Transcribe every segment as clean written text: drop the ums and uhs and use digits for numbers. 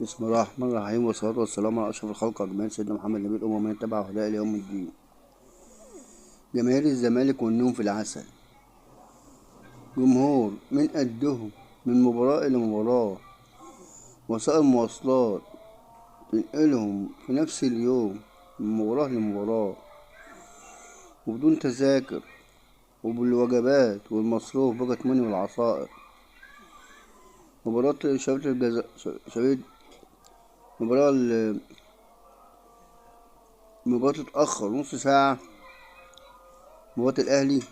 بسم الله الرحمن الرحيم، والصلاة والسلام على أشرف الخلق أجمعين سيدنا محمد نبي الأمة ومن تبع هداه إلى يوم الدين. جماهير الزمالك والنوم في العسل. جمهور من قدهم من مباراة إلى مباراة، وسائل مواصلات تنقلهم في نفس اليوم من مباراة لمباراة وبدون تذاكر وبالوجبات والمصروف بقى تمني والعصائر. مباراة شباب شباب المباراة تتأخر نص ساعة. مباراة الأهلي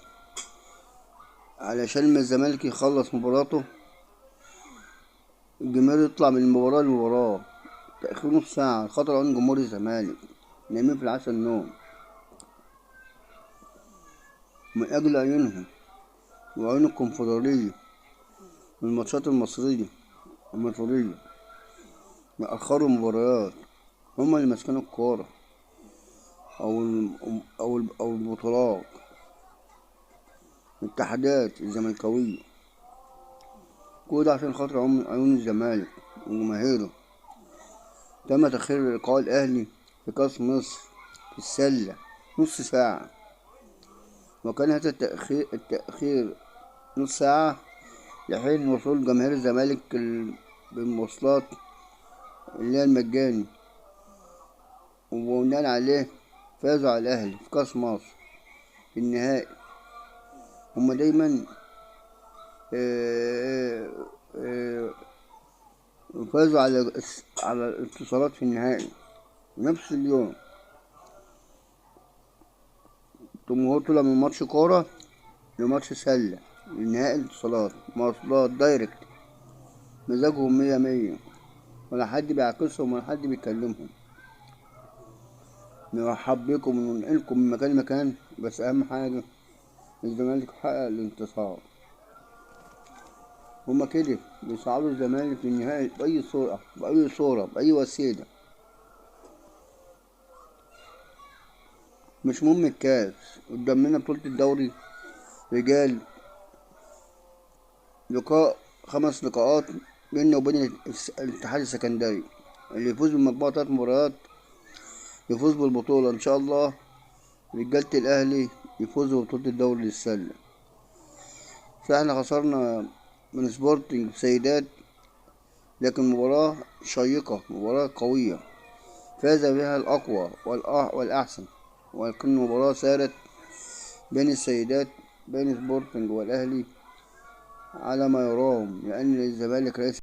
علشان ما الزمالك يخلص مباراته الجماهير يطلع من المباراة لمباراة، تأخير نص ساعة خطر عن جمهور الزمالك نايمين في العسل نوم من أجل عيونهم وعيون الكونفدرالية والماتشات المصرية المصرية. يأخروا المباريات، هما اللي ماسكين الكورة أو البطولات. الاتحادات الزملكاوية كل ده عشان خاطر عيون الزمالك وجماهيره. تم تأخير لقاء الأهلي في كأس مصر في السلة نص ساعة، وكان هذا التأخير نص ساعة لحين وصول جماهير الزمالك بالمواصلات اللي هي المجاني، وبناء عليه فازوا على الأهلي في كأس مصر في النهائي. هما دايما فازوا على الاتصالات في النهائي نفس اليوم. الجمهور طلع من ماتش كورة لماتش سلة لنهائي الاتصالات مواصلات دايركت، مزاجهم 100 ولا حد بيعكسهم ولا حد بيكلمهم. نرحب بكم وننقلكم من مكان لمكان، بس أهم حاجة الزمالك حقق الانتصار. هما كده بيصعدوا الزمالك للنهائي بأي صورة بأي وسيلة، مش مهم الكاس. قدامنا بطولة الدوري رجال، لقاء 5 لقاءات بيننا وبين الاتحاد السكندري. اللي يفوز بالمجموعة 3 مباريات يفوز بالبطولة إن شاء الله. رجالة الأهلي يفوزوا ببطولة الدوري للسلة. فاحنا خسرنا من سبورتنج سيدات، لكن مباراة شيقة مباراة قوية فاز بها الأقوى والأحسن، ولكن المباراة سارت بين السيدات بين سبورتنج والأهلي على ما يرام، لأن الزمالك رئيس